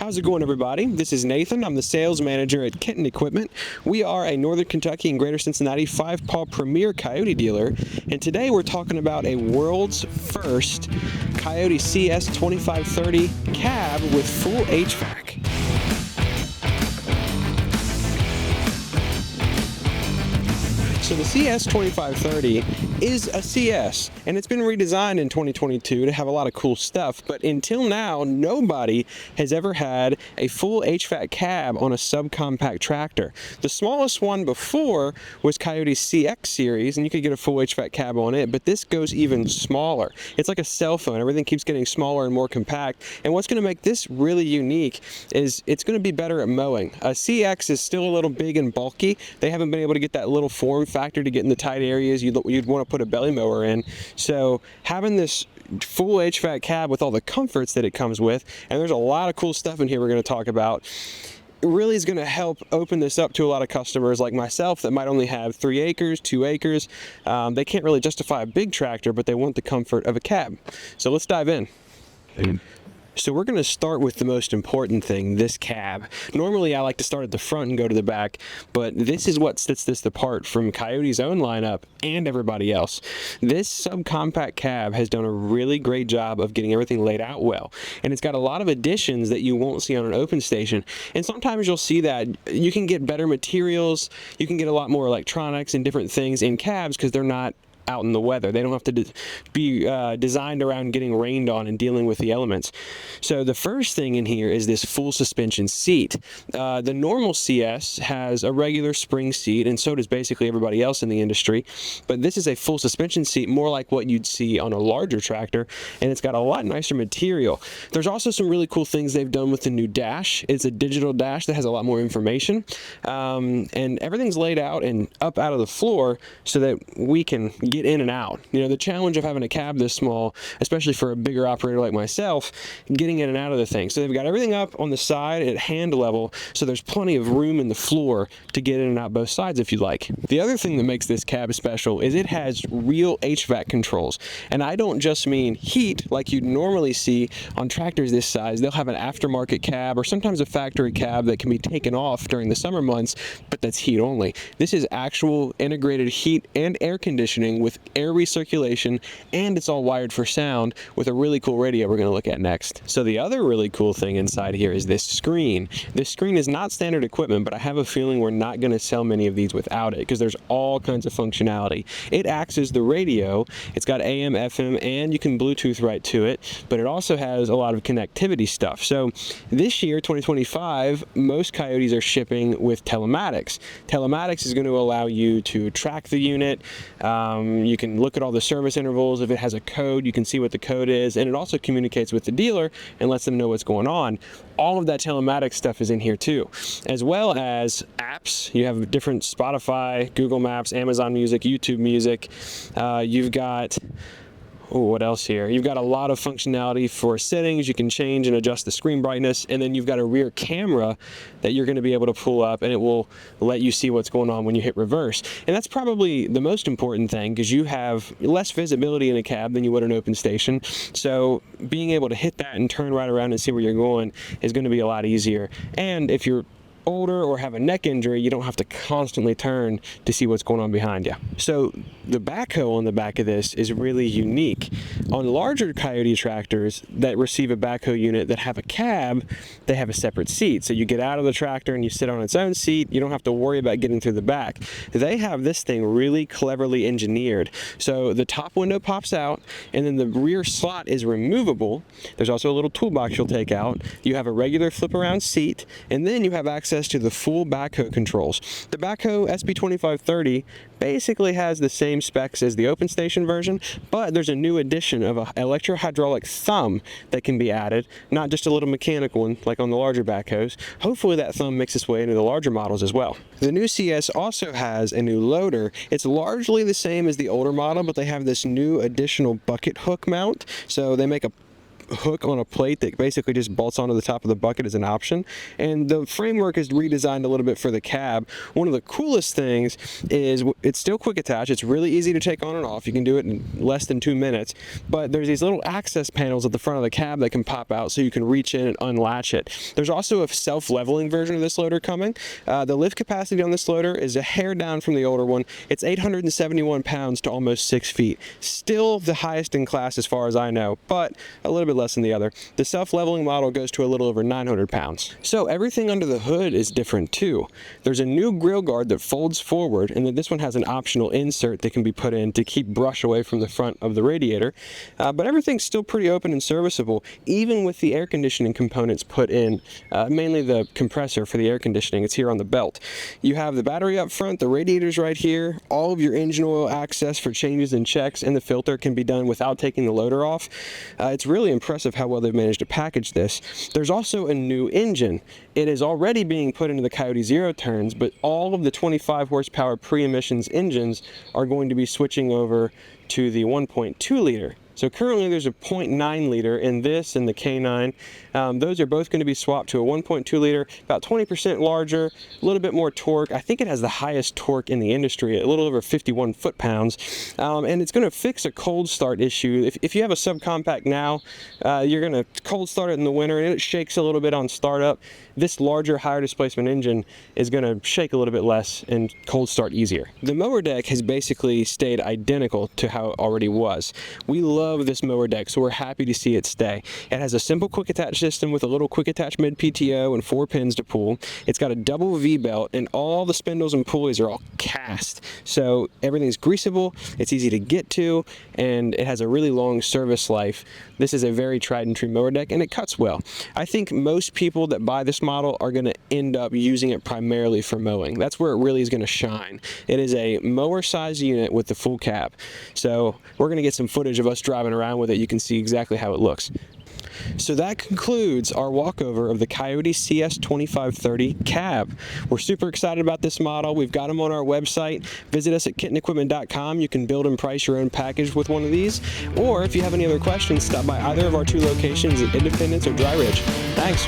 How's it going, everybody? This is Nathan. I'm the sales manager at Kenton Equipment. We are a Northern Kentucky and Greater Cincinnati 5-paw premier Kioti dealer, and today we're talking about a world's first Kioti Cs 2530 cab with full HVAC. So the CS 2530 is a CS, and it's been redesigned in 2022 to have a lot of cool stuff, but until now, nobody has ever had a full HVAC cab on a subcompact tractor. The smallest one before was Kioti CX series, and you could get a full HVAC cab on it, but this goes even smaller. It's like a cell phone. Everything keeps getting smaller and more compact, and what's going to make this really unique is it's going to be better at mowing. A CX is still a little big and bulky. They haven't been able to get that little form factor to get in the tight areas you'd want to put a belly mower in. So having this full HVAC cab with all the comforts that it comes with, and there's a lot of cool stuff in here we're going to talk about, it really is going to help open this up to a lot of customers like myself that might only have 3 acres, 2 acres. They can't really justify a big tractor, but they want the comfort of a cab. So let's dive in. So we're going to start with the most important thing, this cab. Normally I like to start at the front and go to the back, but this is what sets this apart from Kioti's own lineup and everybody else. This subcompact cab has done a really great job of getting everything laid out well, and it's got a lot of additions that you won't see on an open station. And sometimes you'll see that you can get better materials, you can get a lot more electronics and different things in cabs because they're not out in the weather. They don't have to be designed around getting rained on and dealing with the elements. So the first thing in here is this full suspension seat. The normal CS has a regular spring seat, and so does basically everybody else in the industry, but this is a full suspension seat, more like what you'd see on a larger tractor, and it's got a lot nicer material. There's also some really cool things they've done with the new dash. It's a digital dash that has a lot more information, and everything's laid out and up out of the floor so that we can get in and out. You know, the challenge of having a cab this small, especially for a bigger operator like myself, getting in and out of the thing. So they've got everything up on the side at hand level, so there's plenty of room in the floor to get in and out both sides if you like. The other thing that makes this cab special is it has real HVAC controls, and I don't just mean heat like you'd normally see on tractors this size. They'll have an aftermarket cab or sometimes a factory cab that can be taken off during the summer months, but that's heat only. This is actual integrated heat and air conditioning with air recirculation, and it's all wired for sound with a really cool radio we're going to look at next. So the other really cool thing inside here is this screen. This screen is not standard equipment, but I have a feeling we're not going to sell many of these without it because there's all kinds of functionality. It acts as the radio. It's got AM, FM, and you can Bluetooth right to it, but it also has a lot of connectivity stuff. So this year, 2025, most Kiotis are shipping with telematics. Telematics is going to allow you to track the unit. You can look at all the service intervals. If it has a code, you can see what the code is, and it also communicates with the dealer and lets them know what's going on. All of that telematics stuff is in here too, as well as apps. You have different Spotify, Google Maps, Amazon Music, YouTube Music. You've got what else here? You've got a lot of functionality for settings. You can change and adjust the screen brightness, and then you've got a rear camera that you're going to be able to pull up, and it will let you see what's going on when you hit reverse. And that's probably the most important thing because you have less visibility in a cab than you would an open station. So being able to hit that and turn right around and see where you're going is going to be a lot easier. And if you're older or have a neck injury, you don't have to constantly turn to see what's going on behind you. So the backhoe on the back of this is really unique. On larger Kioti tractors that receive a backhoe unit that have a cab, they have a separate seat. So you get out of the tractor and you sit on its own seat. You don't have to worry about getting through the back. They have this thing really cleverly engineered. So the top window pops out, and then the rear slot is removable. There's also a little toolbox you'll take out. You have a regular flip around seat, and then you have access to the full backhoe controls. The Backhoe SB2530 basically has the same specs as the open station version, but there's a new addition of an electro-hydraulic thumb that can be added, not just a little mechanical one like on the larger backhoes. Hopefully that thumb makes its way into the larger models as well. The new CS also has a new loader. It's largely the same as the older model, but they have this new additional bucket hook mount. So they make a hook on a plate that basically just bolts onto the top of the bucket as an option. And the framework is redesigned a little bit for the cab. One of the coolest things is it's still quick attach. It's really easy to take on and off. You can do it in less than 2 minutes. But there's these little access panels at the front of the cab that can pop out so you can reach in and unlatch it. There's also a self-leveling version of this loader coming. The lift capacity on this loader is a hair down from the older one. It's 871 pounds to almost 6 feet. Still the highest in class as far as I know, but a little bit less than the other. The self-leveling model goes to a little over 900 pounds. So everything under the hood is different too. There's a new grill guard that folds forward, and then this one has an optional insert that can be put in to keep brush away from the front of the radiator. But everything's still pretty open and serviceable, even with the air conditioning components put in, mainly the compressor for the air conditioning. It's here on the belt. You have the battery up front, the radiator's right here, all of your engine oil access for changes and checks, and the filter can be done without taking the loader off. It's really impressive how well they've managed to package this. There's also a new engine. It is already being put into the Kioti Zero Turns, but all of the 25 horsepower pre-emissions engines are going to be switching over to the 1.2 liter. So currently there's a 0.9 liter in this and the K9. Those are both going to be swapped to a 1.2 liter, about 20% larger, a little bit more torque. I think it has the highest torque in the industry, a little over 51 foot-pounds. And it's going to fix a cold start issue. If you have a subcompact now, you're going to cold start it in the winter and it shakes a little bit on startup. This larger, higher displacement engine is going to shake a little bit less and cold start easier. The Mower Deck has basically stayed identical to how it already was. We love this Mower Deck, so we're happy to see it stay. It has a simple quick attach system with a little quick attach mid PTO and 4 pins to pull. It's got a double V belt and all the spindles and pulleys are all cast. So everything's greasable, it's easy to get to, and it has a really long service life. This is a very tried and true Mower Deck and it cuts well. I think most people that buy this model are going to end up using it primarily for mowing. That's where it really is going to shine. It is a mower size unit with the full cab. So we're going to get some footage of us driving around with it. You can see exactly how it looks. So that concludes our walkover of the Kioti Cs 2530 cab. We're super excited about this model. We've got them on our website. Visit us at kittenequipment.com. You can build and price your own package with one of these. Or if you have any other questions, stop by either of our 2 locations at Independence or Dry Ridge. Thanks.